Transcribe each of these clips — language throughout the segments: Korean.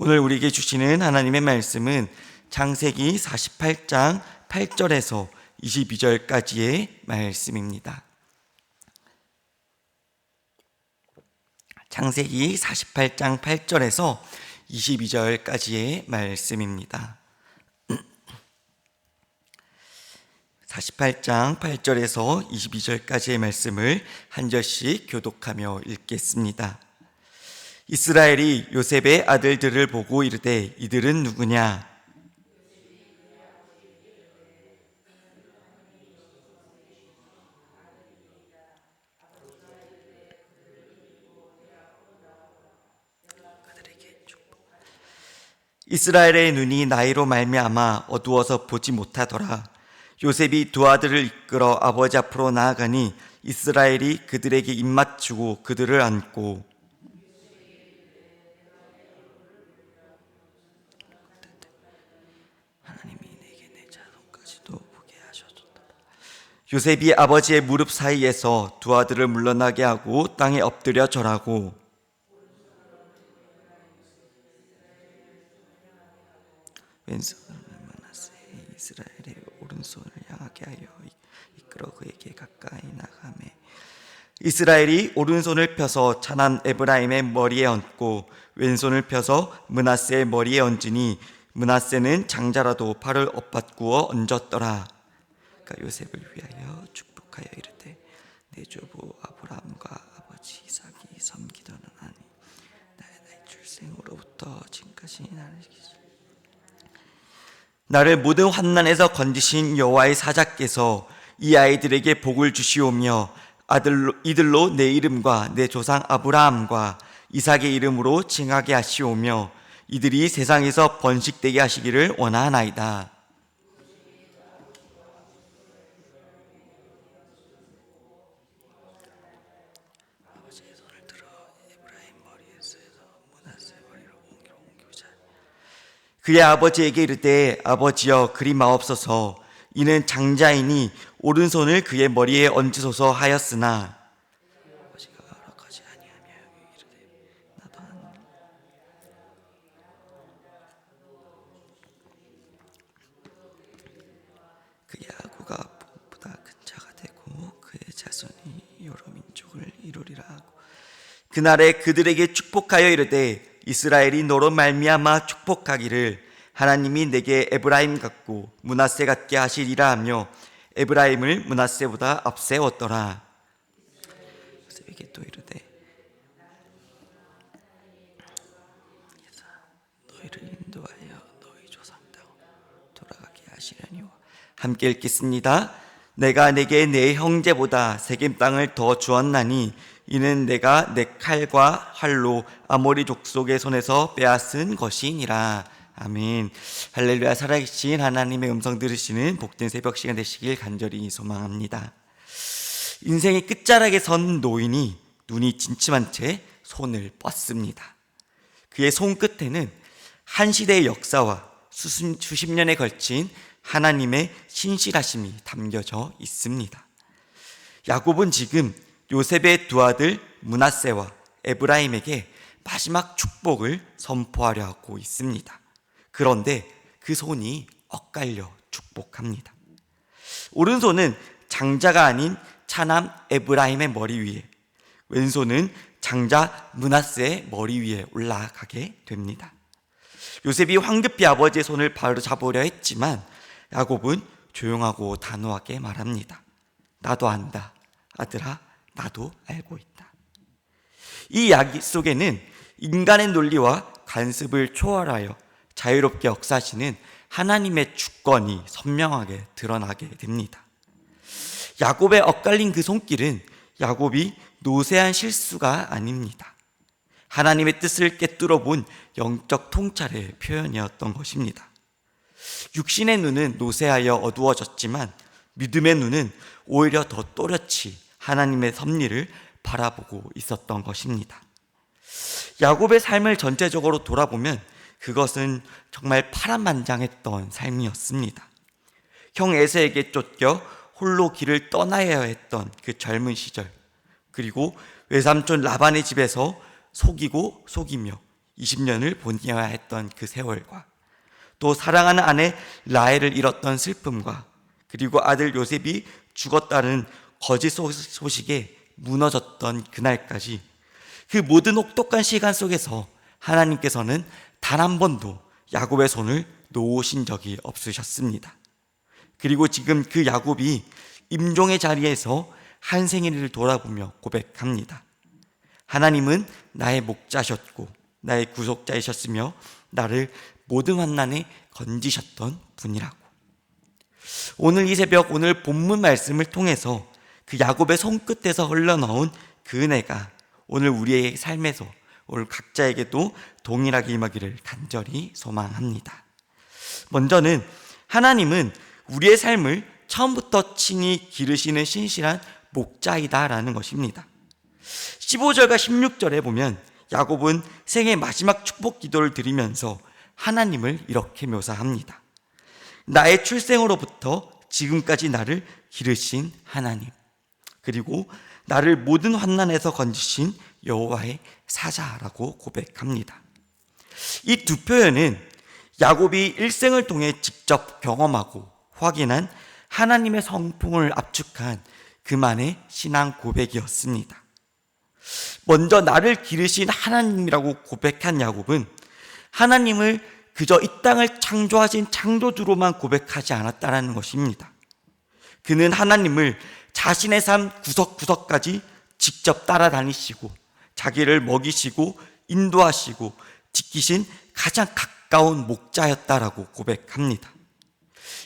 오늘 우리에게 주시는 하나님의 말씀은 창세기 48장 8절에서 22절까지의 말씀입니다. 창세기 48장 8절에서 22절까지의 말씀입니다. 48장 8절에서 22절까지의 말씀을 한 절씩 교독하며 읽겠습니다. 이스라엘이 요셉의 아들들을 보고 이르되 이들은 누구냐? 이스라엘의 눈이 나이로 말미암아 어두워서 보지 못하더라. 요셉이 두 아들을 이끌어 아버지 앞으로 나아가니 이스라엘이 그들에게 입맞추고 그들을 안고 하나님이 내게 내 자손까지도 보게 하셨다. 요셉이 아버지의 무릎 사이에서 두 아들을 물러나게 하고 땅에 엎드려 절하고 왼손으로 므낫세의 이스라엘의 오른손을 향하게 하여 이끌어 그에게 가까이 나가매 이스라엘이 오른손을 펴서 차남 에브라임의 머리에 얹고 왼손을 펴서 므낫세의 머리에 얹으니 므낫세는 장자라도 팔을 엇바꾸어 얹었더라. 그러니까 요셉을 위하여 축복하여 이르되 내 조부 아브라함과 아버지 이삭이 섬기던 하나님 나의 출생으로부터 지금까지 나를 모든 환난에서 건지신 여호와의 사자께서 이 아이들에게 복을 주시오며 이들로 내 이름과 내 조상 아브라함과 이삭의 이름으로 칭하게 하시오며 이들이 세상에서 번식되게 하시기를 원하나이다. 아버지의 손을 들어 에브라임 머리에서 므낫세 머리로 옮기자. 그의 아버지에게 이르되 아버지여 그리 마옵소서. 이는 장자이니 오른손을 그의 머리에 얹으소서 하였으나 아버지가 허락하지 아니하며 이르되 나도 하노라. 그의 아구가 보다 큰 자가 되고 그의 자손이 여러 민족을 이루리라 하고 그날에 그들에게 축복하여 이르되 이스라엘이 너로 말미암아 축복하기를 하나님이 내게 에브라임 같고 므낫세 같게 하시리라 하며 에브라임을 므낫세보다 앞세웠더라. 요셉에게 또 이르되 너희를 인도하여 너희 조상 땅 돌아가게 하시려니와 함께 읽겠습니다. 내가 내게 내 형제보다 세겜 땅을 더 주었나니 이는 내가 내 칼과 활로 아모리 족속의 손에서 빼앗은 것이니라. 아멘. 할렐루야. 살아계신 하나님의 음성 들으시는 복된 새벽 시간 되시길 간절히 소망합니다. 인생의 끝자락에 선 노인이 눈이 침침한 채 손을 뻗습니다. 그의 손끝에는 한 시대의 역사와 수십 년에 걸친 하나님의 신실하심이 담겨져 있습니다. 야곱은 지금 요셉의 두 아들 므낫세와 에브라임에게 마지막 축복을 선포하려 하고 있습니다. 그런데 그 손이 엇갈려 축복합니다. 오른손은 장자가 아닌 차남 에브라임의 머리 위에, 왼손은 장자 므낫세의 머리 위에 올라가게 됩니다. 요셉이 황급히 아버지의 손을 바로 잡으려 했지만 야곱은 조용하고 단호하게 말합니다. 나도 안다. 아들아, 나도 알고 있다. 이 이야기 속에는 인간의 논리와 관습을 초월하여 자유롭게 역사하시는 하나님의 주권이 선명하게 드러나게 됩니다. 야곱의 엇갈린 그 손길은 야곱이 노쇠한 실수가 아닙니다. 하나님의 뜻을 꿰뚫어 본 영적 통찰의 표현이었던 것입니다. 육신의 눈은 노쇠하여 어두워졌지만 믿음의 눈은 오히려 더 또렷이 하나님의 섭리를 바라보고 있었던 것입니다. 야곱의 삶을 전체적으로 돌아보면 그것은 정말 파란만장했던 삶이었습니다. 형 에서에게 쫓겨 홀로 길을 떠나야 했던 그 젊은 시절, 그리고 외삼촌 라반의 집에서 속이고 속이며 20년을 보내야 했던 그 세월과 또 사랑하는 아내 라헬을 잃었던 슬픔과 그리고 아들 요셉이 죽었다는 거짓 소식에 무너졌던 그날까지 그 모든 혹독한 시간 속에서 하나님께서는 단 한 번도 야곱의 손을 놓으신 적이 없으셨습니다. 그리고 지금 그 야곱이 임종의 자리에서 한 생일을 돌아보며 고백합니다. 하나님은 나의 목자셨고 나의 구속자이셨으며 나를 모든 환난에 건지셨던 분이라고. 오늘 이 새벽 오늘 본문 말씀을 통해서 그 야곱의 손끝에서 흘러나온 그 은혜가 오늘 우리의 삶에서 오늘 각자에게도 동일하게 임하기를 간절히 소망합니다. 먼저는 하나님은 우리의 삶을 처음부터 친히 기르시는 신실한 목자이다라는 것입니다. 15절과 16절에 보면 야곱은 생애 마지막 축복 기도를 드리면서 하나님을 이렇게 묘사합니다. 나의 출생으로부터 지금까지 나를 기르신 하나님, 그리고 나를 모든 환난에서 건지신 여호와의 사자라고 고백합니다. 이 두 표현은 야곱이 일생을 통해 직접 경험하고 확인한 하나님의 성품을 압축한 그만의 신앙 고백이었습니다. 먼저 나를 기르신 하나님이라고 고백한 야곱은 하나님을 그저 이 땅을 창조하신 창조주로만 고백하지 않았다는 것입니다. 그는 하나님을 자신의 삶 구석구석까지 직접 따라다니시고 자기를 먹이시고 인도하시고 지키신 가장 가까운 목자였다라고 고백합니다.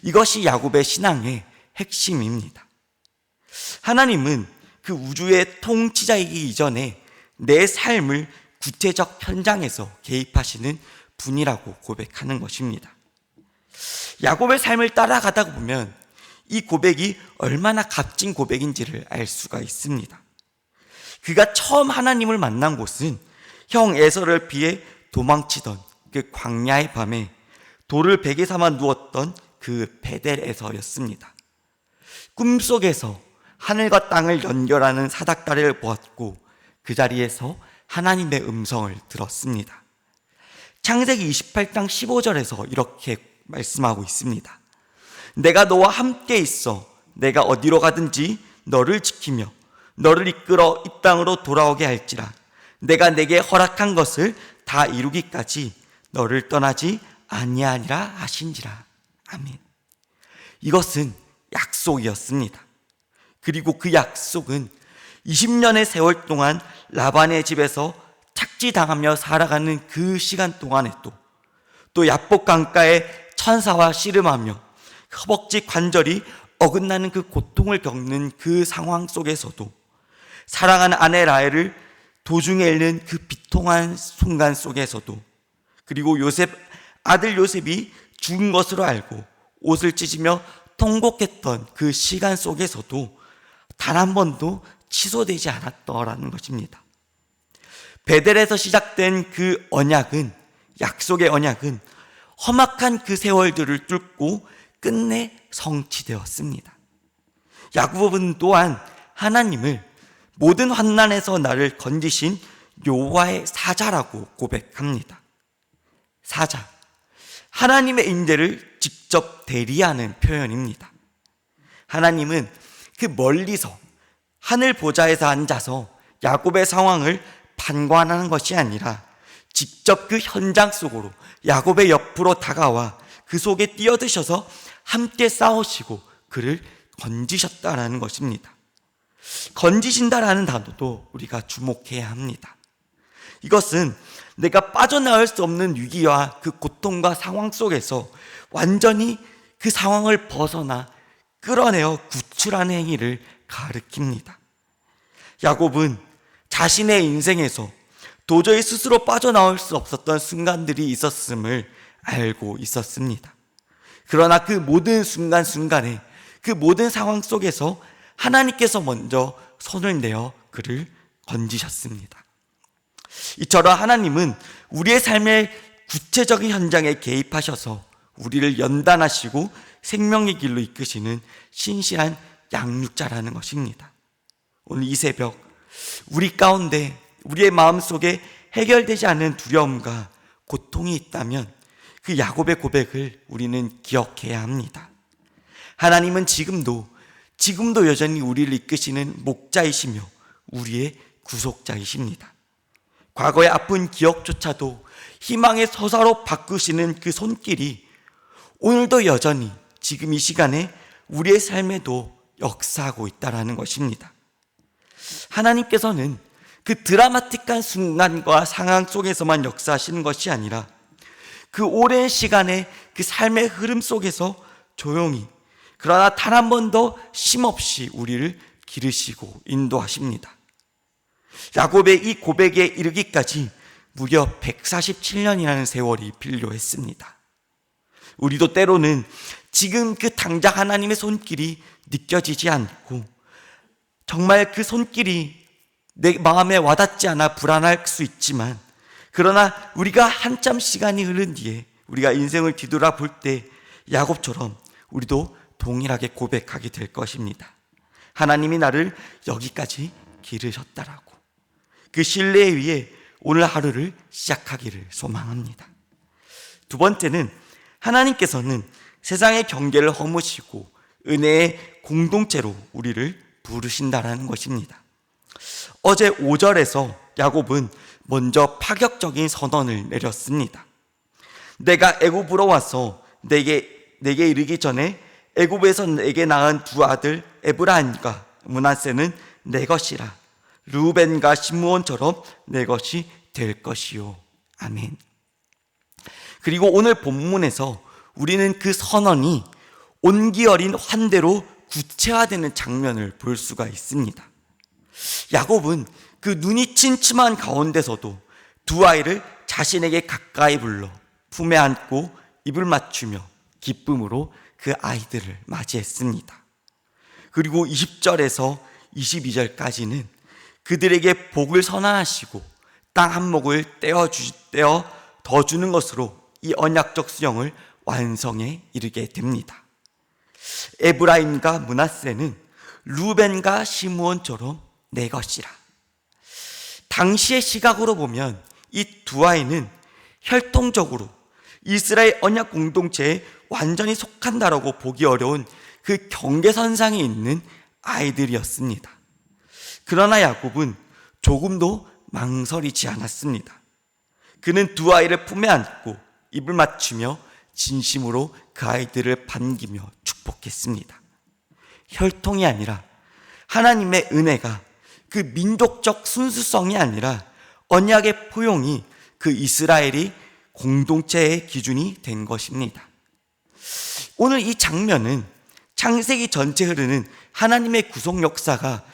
이것이 야곱의 신앙의 핵심입니다. 하나님은 그 우주의 통치자이기 이전에 내 삶을 구체적 현장에서 개입하시는 분이라고 고백하는 것입니다. 야곱의 삶을 따라가다 보면 이 고백이 얼마나 값진 고백인지를 알 수가 있습니다. 그가 처음 하나님을 만난 곳은 형 에서를 피해 도망치던 그 광야의 밤에 돌을 베개 삼아 누웠던 그 베델에서였습니다. 꿈속에서 하늘과 땅을 연결하는 사닥다리를 보았고 그 자리에서 하나님의 음성을 들었습니다. 창세기 28장 15절에서 이렇게 말씀하고 있습니다. 내가 너와 함께 있어 내가 어디로 가든지 너를 지키며 너를 이끌어 이 땅으로 돌아오게 할지라. 내가 내게 허락한 것을 다 이루기까지 너를 떠나지 아니하리라 하신지라. 아멘. 이것은 약속이었습니다. 그리고 그 약속은 20년의 세월 동안 라반의 집에서 착지당하며 살아가는 그 시간 동안에도 또 야복 강가에 천사와 씨름하며 허벅지 관절이 어긋나는 그 고통을 겪는 그 상황 속에서도 사랑하는 아내 라헬을 도중에 잃는 그 비통한 순간 속에서도 그리고 아들 요셉이 죽은 것으로 알고 옷을 찢으며 통곡했던 그 시간 속에서도 단 한 번도 취소되지 않았더라는 것입니다. 베델에서 시작된 그 언약은, 약속의 언약은 험악한 그 세월들을 뚫고 끝내 성취되었습니다. 야곱은 또한 하나님을 모든 환난에서 나를 건지신 여호와의 사자라고 고백합니다. 사자, 하나님의 인재를 직접 대리하는 표현입니다. 하나님은 그 멀리서 하늘 보좌에서 앉아서 야곱의 상황을 판관하는 것이 아니라 직접 그 현장 속으로 야곱의 옆으로 다가와 그 속에 뛰어드셔서 함께 싸우시고 그를 건지셨다라는 것입니다. 건지신다라는 단어도 우리가 주목해야 합니다. 이것은 내가 빠져나올 수 없는 위기와 그 고통과 상황 속에서 완전히 그 상황을 벗어나 끌어내어 구출하는 행위를 가리킵니다. 야곱은 자신의 인생에서 도저히 스스로 빠져나올 수 없었던 순간들이 있었음을 알고 있었습니다. 그러나 그 모든 순간순간에 그 모든 상황 속에서 하나님께서 먼저 손을 내어 그를 건지셨습니다. 이처럼 하나님은 우리의 삶의 구체적인 현장에 개입하셔서 우리를 연단하시고 생명의 길로 이끄시는 신실한 양육자라는 것입니다. 오늘 이 새벽 우리 가운데 우리의 마음속에 해결되지 않은 두려움과 고통이 있다면 그 야곱의 고백을 우리는 기억해야 합니다. 하나님은 지금도 여전히 우리를 이끄시는 목자이시며 우리의 구속자이십니다. 과거의 아픈 기억조차도 희망의 서사로 바꾸시는 그 손길이 오늘도 여전히 지금 이 시간에 우리의 삶에도 역사하고 있다는 것입니다. 하나님께서는 그 드라마틱한 순간과 상황 속에서만 역사하시는 것이 아니라 그 오랜 시간의 그 삶의 흐름 속에서 조용히, 그러나 단 한 번도 쉼없이 우리를 기르시고 인도하십니다. 야곱의 이 고백에 이르기까지 무려 147년이라는 세월이 필요했습니다. 우리도 때로는 지금 그 당장 하나님의 손길이 느껴지지 않고 정말 그 손길이 내 마음에 와닿지 않아 불안할 수 있지만, 그러나 우리가 한참 시간이 흐른 뒤에 우리가 인생을 뒤돌아볼 때 야곱처럼 우리도 동일하게 고백하게 될 것입니다. 하나님이 나를 여기까지 기르셨다라고. 그 신뢰에 의해 오늘 하루를 시작하기를 소망합니다. 두 번째는 하나님께서는 세상의 경계를 허무시고 은혜의 공동체로 우리를 부르신다라는 것입니다. 어제 5절에서 야곱은 먼저 파격적인 선언을 내렸습니다. 내가 애굽으로 와서 내게 이르기 전에 애굽에서 내게 낳은 두 아들 에브라임과 므낫세는 내 것이라. 르우벤과 시므온처럼 내 것이 될 것이요. 아멘. 그리고 오늘 본문에서 우리는 그 선언이 온기 어린 환대로 구체화되는 장면을 볼 수가 있습니다. 야곱은 그 눈이 침침한 가운데서도 두 아이를 자신에게 가까이 불러 품에 안고 입을 맞추며 기쁨으로 그 아이들을 맞이했습니다. 그리고 20절에서 22절까지는 그들에게 복을 선언하시고 땅 한 목을 떼어 더 주는 것으로 이 언약적 수령을 완성에 이르게 됩니다. 에브라임과 므낫세는 루벤과 시므온처럼 내 것이라. 당시의 시각으로 보면 이 두 아이는 혈통적으로 이스라엘 언약 공동체에 완전히 속한다라고 보기 어려운 그 경계선상에 있는 아이들이었습니다. 그러나 야곱은 조금도 망설이지 않았습니다. 그는 두 아이를 품에 안고 입을 맞추며 진심으로 그 아이들을 반기며 축복했습니다. 혈통이 아니라 하나님의 은혜가, 그 민족적 순수성이 아니라 언약의 포용이 그 이스라엘이 공동체의 기준이 된 것입니다. 오늘 이 장면은 창세기 전체 흐르는 하나님의 구속 역사가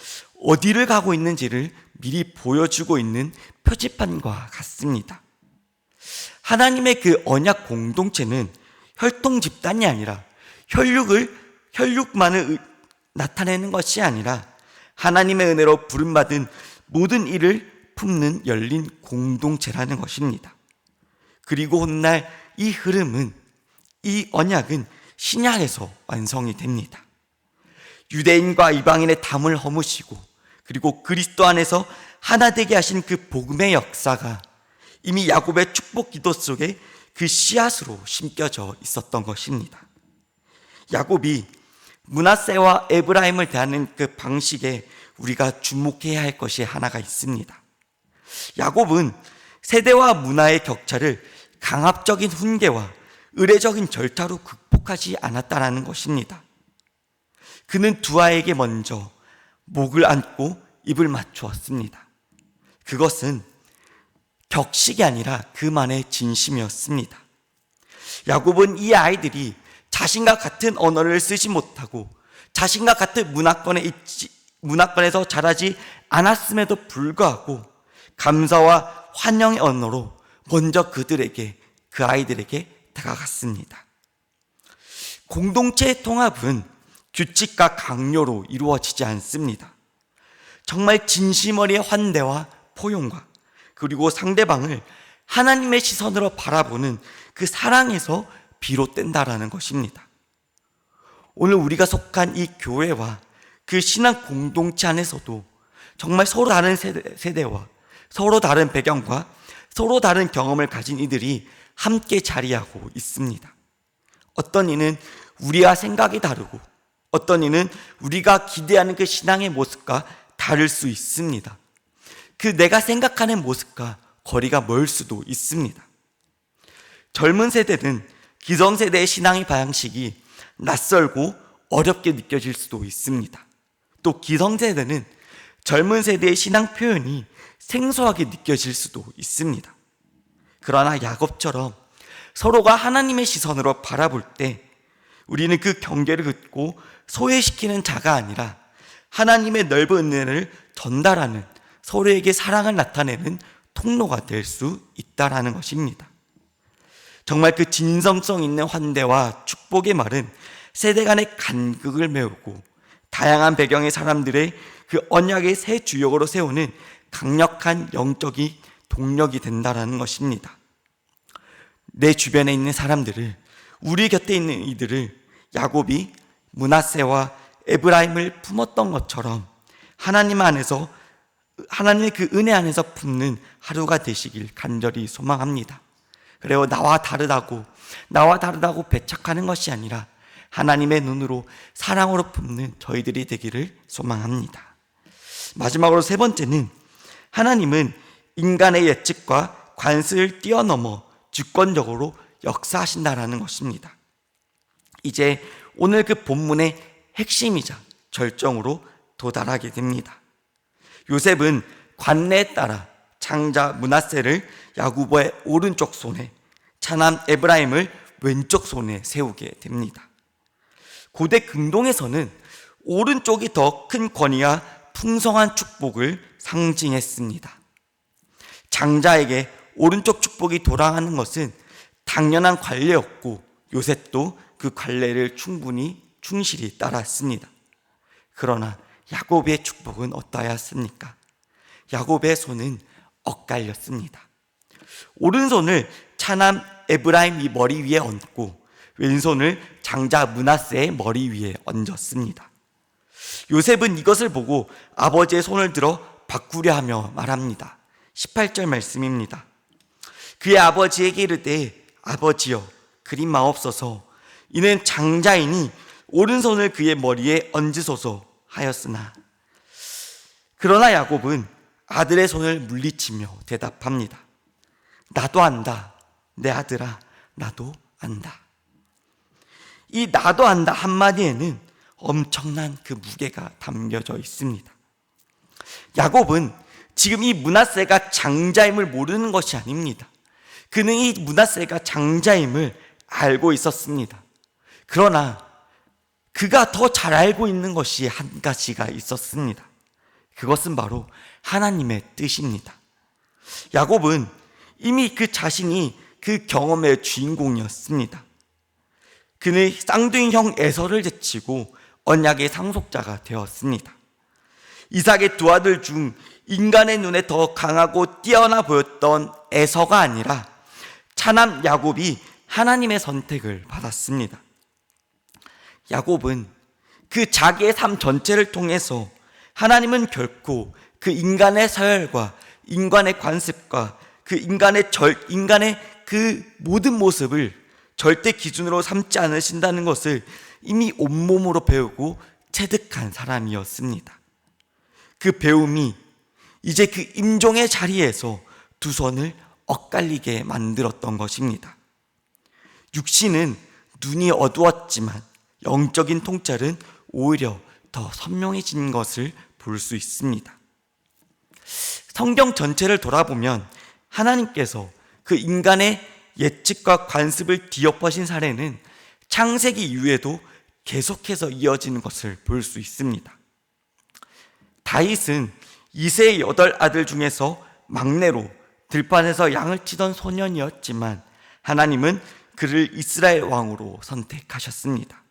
어디를 가고 있는지를 미리 보여주고 있는 표지판과 같습니다. 하나님의 그 언약 공동체는 혈통 집단이 아니라 혈육만을 나타내는 것이 아니라 하나님의 은혜로 부름받은 모든 일을 품는 열린 공동체라는 것입니다. 그리고 훗날 이 흐름은, 이 언약은 신약에서 완성이 됩니다. 유대인과 이방인의 담을 허무시고 그리고 그리스도 안에서 하나 되게 하신 그 복음의 역사가 이미 야곱의 축복 기도 속에 그 씨앗으로 심겨져 있었던 것입니다. 야곱이 므낫세와 에브라임을 대하는 그 방식에 우리가 주목해야 할 것이 하나가 있습니다. 야곱은 세대와 문화의 격차를 강압적인 훈계와 의례적인 절차로 극복하지 않았다는 것입니다. 그는 두 아이에게 먼저 목을 안고 입을 맞추었습니다. 그것은 격식이 아니라 그만의 진심이었습니다. 야곱은 이 아이들이 자신과 같은 언어를 쓰지 못하고 자신과 같은 문화권에서 자라지 않았음에도 불구하고 감사와 환영의 언어로 먼저 그 아이들에게 다가갔습니다. 공동체의 통합은 규칙과 강요로 이루어지지 않습니다. 정말 진심 어리의 환대와 포용과 그리고 상대방을 하나님의 시선으로 바라보는 그 사랑에서 비롯된다라는 것입니다. 오늘 우리가 속한 이 교회와 그 신앙 공동체 안에서도 정말 서로 다른 세대와 서로 다른 배경과 서로 다른 경험을 가진 이들이 함께 자리하고 있습니다. 어떤 이는 우리와 생각이 다르고 어떤 이는 우리가 기대하는 그 신앙의 모습과 다를 수 있습니다. 그 내가 생각하는 모습과 거리가 멀 수도 있습니다. 젊은 세대는 기성세대의 신앙의 방식이 낯설고 어렵게 느껴질 수도 있습니다. 또 기성세대는 젊은 세대의 신앙 표현이 생소하게 느껴질 수도 있습니다. 그러나 야곱처럼 서로가 하나님의 시선으로 바라볼 때 우리는 그 경계를 긋고 소외시키는 자가 아니라 하나님의 넓은 은혜를 전달하는, 서로에게 사랑을 나타내는 통로가 될 수 있다라는 것입니다. 정말 그 진성성 있는 환대와 축복의 말은 세대 간의 간극을 메우고 다양한 배경의 사람들의 그 언약의 새 주역으로 세우는 강력한 영적인 동력이 된다라는 것입니다. 내 주변에 있는 사람들을, 우리 곁에 있는 이들을 야곱이 므낫세와 에브라임을 품었던 것처럼 하나님 안에서, 하나님의 그 은혜 안에서 품는 하루가 되시길 간절히 소망합니다. 그리고 나와 다르다고 배척하는 것이 아니라 하나님의 눈으로 사랑으로 품는 저희들이 되기를 소망합니다. 마지막으로 세 번째는 하나님은 인간의 예측과 관습을 뛰어넘어 주권적으로 역사하신다라는 것입니다. 이제 오늘 그 본문의 핵심이자 절정으로 도달하게 됩니다. 요셉은 관례에 따라 장자 므낫세를 야고보의 오른쪽 손에, 차남 에브라임을 왼쪽 손에 세우게 됩니다. 고대 근동에서는 오른쪽이 더 큰 권위와 풍성한 축복을 상징했습니다. 장자에게 오른쪽 축복이 돌아가는 것은 당연한 관례였고 요셉도 그 관례를 충실히 따랐습니다. 그러나 야곱의 축복은 어떠하였습니까? 야곱의 손은 엇갈렸습니다. 오른손을 차남 에브라임이 머리 위에 얹고 왼손을 장자 므낫세의 머리 위에 얹었습니다. 요셉은 이것을 보고 아버지의 손을 들어 바꾸려 하며 말합니다. 18절 말씀입니다. 그의 아버지에게 이르되 아버지여 그리 마옵소서, 이는 장자이니 오른손을 그의 머리에 얹으소서 하였으나. 그러나 야곱은 아들의 손을 물리치며 대답합니다. 나도 안다, 내 아들아, 나도 안다. 이 나도 안다 한마디에는 엄청난 그 무게가 담겨져 있습니다. 야곱은 지금 이 므낫세가 장자임을 모르는 것이 아닙니다. 그는 이 므낫세가 장자임을 알고 있었습니다. 그러나 그가 더 잘 알고 있는 것이 한 가지가 있었습니다. 그것은 바로 하나님의 뜻입니다. 야곱은 이미 그 자신이 그 경험의 주인공이었습니다. 그는 쌍둥이 형 에서를 제치고 언약의 상속자가 되었습니다. 이삭의 두 아들 중 인간의 눈에 더 강하고 뛰어나 보였던 에서가 아니라 차남 야곱이 하나님의 선택을 받았습니다. 야곱은 그 자기의 삶 전체를 통해서 하나님은 결코 그 인간의 서열과 인간의 관습과 그 인간의 그 모든 모습을 절대 기준으로 삼지 않으신다는 것을 이미 온몸으로 배우고 체득한 사람이었습니다. 그 배움이 이제 그 임종의 자리에서 두 손을 엇갈리게 만들었던 것입니다. 육신은 눈이 어두웠지만 영적인 통찰은 오히려 더 선명해진 것을 볼 수 있습니다. 성경 전체를 돌아보면 하나님께서 그 인간의 예측과 관습을 뒤엎으신 사례는 창세기 이후에도 계속해서 이어지는 것을 볼 수 있습니다. 다윗은 이새의 8아들 중에서 막내로 들판에서 양을 치던 소년이었지만 하나님은 그를 이스라엘 왕으로 선택하셨습니다.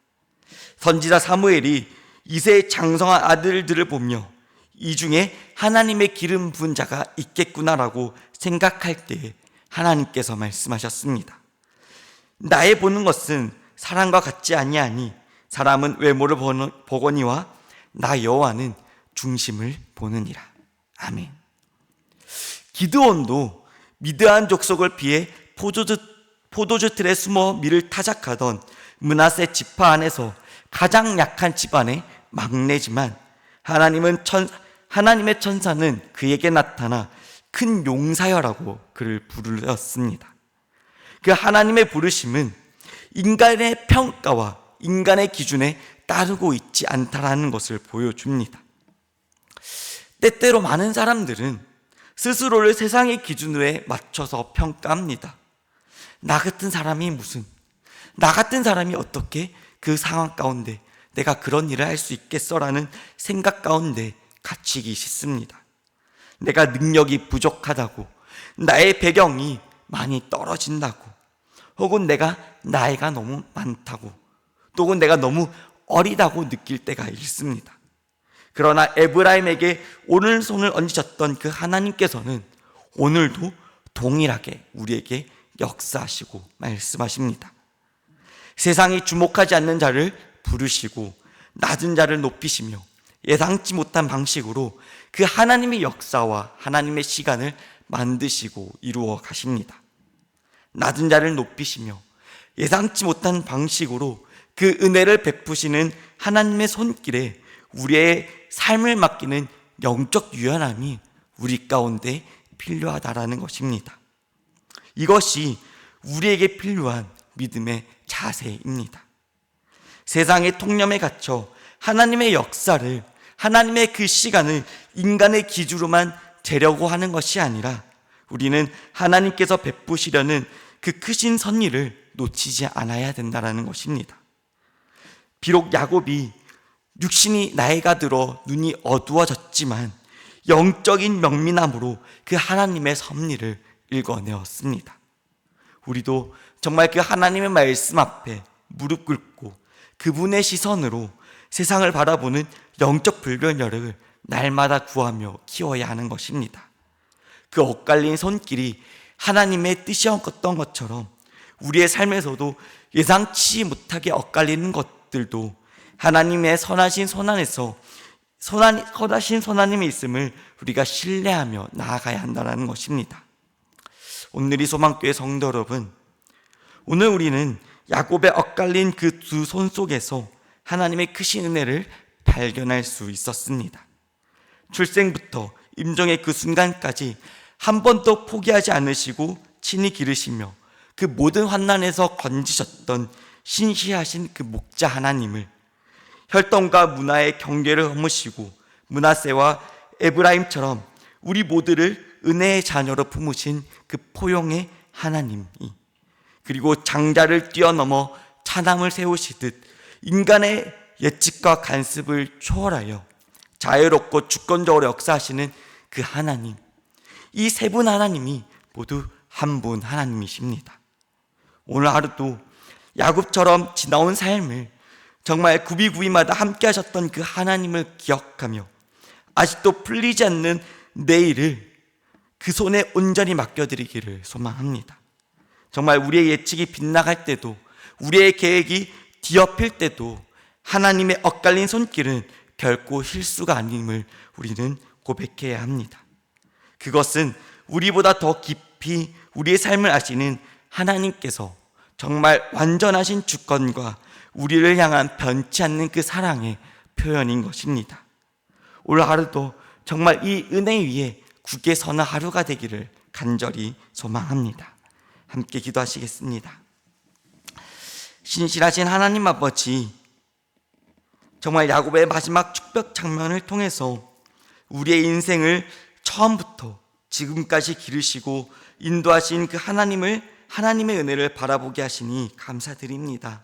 선지자 사무엘이 이새의 장성한 아들들을 보며 이 중에 하나님의 기름 부은 자가 있겠구나라고 생각할 때에 하나님께서 말씀하셨습니다. 나의 보는 것은 사람과 같지 아니하니 사람은 외모를 보거니와 나 여호와는 중심을 보느니라. 아멘. 기드온도 미드안 족속을 피해 포도주 틀에 숨어 밀을 타작하던 므낫세 지파 안에서 가장 약한 집안의 막내지만 하나님의 천사는 그에게 나타나 큰 용사여라고 그를 부르셨습니다. 그 하나님의 부르심은 인간의 평가와 인간의 기준에 따르고 있지 않다라는 것을 보여줍니다. 때때로 많은 사람들은 스스로를 세상의 기준에 맞춰서 평가합니다. 나 같은 사람이 어떻게 그 상황 가운데 내가 그런 일을 할 수 있겠어라는 생각 가운데 갇히기 쉽습니다. 내가 능력이 부족하다고, 나의 배경이 많이 떨어진다고, 혹은 내가 나이가 너무 많다고, 또는 내가 너무 어리다고 느낄 때가 있습니다. 그러나 에브라임에게 오른손을 얹으셨던 그 하나님께서는 오늘도 동일하게 우리에게 역사하시고 말씀하십니다. 세상이 주목하지 않는 자를 부르시고 낮은 자를 높이시며 예상치 못한 방식으로 그 하나님의 역사와 하나님의 시간을 만드시고 이루어 가십니다. 낮은 자를 높이시며 예상치 못한 방식으로 그 은혜를 베푸시는 하나님의 손길에 우리의 삶을 맡기는 영적 유연함이 우리 가운데 필요하다라는 것입니다. 이것이 우리에게 필요한 믿음의 자세입니다. 세상의 통념에 갇혀 하나님의 역사를, 하나님의 그 시간을 인간의 기준으로만 재려고 하는 것이 아니라 우리는 하나님께서 베푸시려는 그 크신 선의를 놓치지 않아야 된다는 것입니다. 비록 야곱이 육신이 나이가 들어 눈이 어두워졌지만 영적인 명민함으로 그 하나님의 섭리를 읽어내었습니다. 우리도 정말 그 하나님의 말씀 앞에 무릎 꿇고 그분의 시선으로 세상을 바라보는 영적 불변력을 날마다 구하며 키워야 하는 것입니다. 그 엇갈린 손길이 하나님의 뜻이었던 것처럼 우리의 삶에서도 예상치 못하게 엇갈리는 것들도 하나님의 선하신 선하님의 있음을 우리가 신뢰하며 나아가야 한다는 것입니다. 오늘 이 소망교회 성도 여러분, 오늘 우리는 야곱의 엇갈린 그 두 손 속에서 하나님의 크신 은혜를 발견할 수 있었습니다. 출생부터 임종의 그 순간까지 한 번도 포기하지 않으시고 친히 기르시며 그 모든 환난에서 건지셨던 신실하신 그 목자 하나님을, 혈통과 문화의 경계를 허무시고 므낫세와 에브라임처럼 우리 모두를 은혜의 자녀로 품으신 그 포용의 하나님이, 그리고 장자를 뛰어넘어 차남을 세우시듯 인간의 예측과 간섭을 초월하여 자유롭고 주권적으로 역사하시는 그 하나님, 이 세 분 하나님이 모두 한 분 하나님이십니다. 오늘 하루도 야곱처럼 지나온 삶을 정말 구비구비마다 함께 하셨던 그 하나님을 기억하며 아직도 풀리지 않는 내일을 그 손에 온전히 맡겨드리기를 소망합니다. 정말 우리의 예측이 빗나갈 때도, 우리의 계획이 뒤엎일 때도 하나님의 엇갈린 손길은 결코 실수가 아님을 우리는 고백해야 합니다. 그것은 우리보다 더 깊이 우리의 삶을 아시는 하나님께서 정말 완전하신 주권과 우리를 향한 변치 않는 그 사랑의 표현인 것입니다. 오늘 하루도 정말 이 은혜 위에 굳게 서는 하루가 되기를 간절히 소망합니다. 함께 기도하시겠습니다. 신실하신 하나님 아버지, 정말 야곱의 마지막 축복 장면을 통해서 우리의 인생을 처음부터 지금까지 기르시고 인도하신 그 하나님의 은혜를 바라보게 하시니 감사드립니다.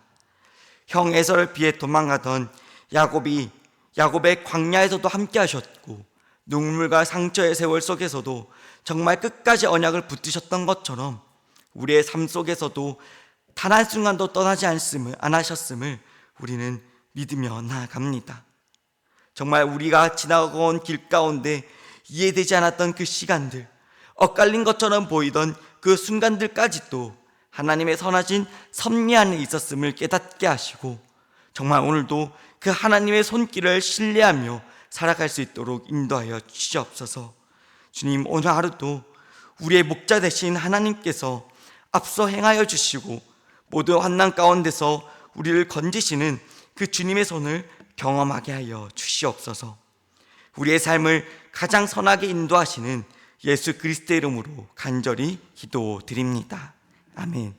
형 에서를 피해 도망가던 야곱의 광야에서도 함께 하셨고 눈물과 상처의 세월 속에서도 정말 끝까지 언약을 붙드셨던 것처럼 우리의 삶 속에서도 단 한순간도 떠나지 않으셨음을 우리는 믿으며 나아갑니다. 정말 우리가 지나고 온 길 가운데 이해되지 않았던 그 시간들, 엇갈린 것처럼 보이던 그 순간들까지도 하나님의 선하신 섭리 안에 있었음을 깨닫게 하시고 정말 오늘도 그 하나님의 손길을 신뢰하며 살아갈 수 있도록 인도하여 주시옵소서. 주님, 오늘 하루도 우리의 목자 되신 하나님께서 앞서 행하여 주시고 모든 환난 가운데서 우리를 건지시는 그 주님의 손을 경험하게 하여 주시옵소서. 우리의 삶을 가장 선하게 인도하시는 예수 그리스도의 이름으로 간절히 기도드립니다. 아멘.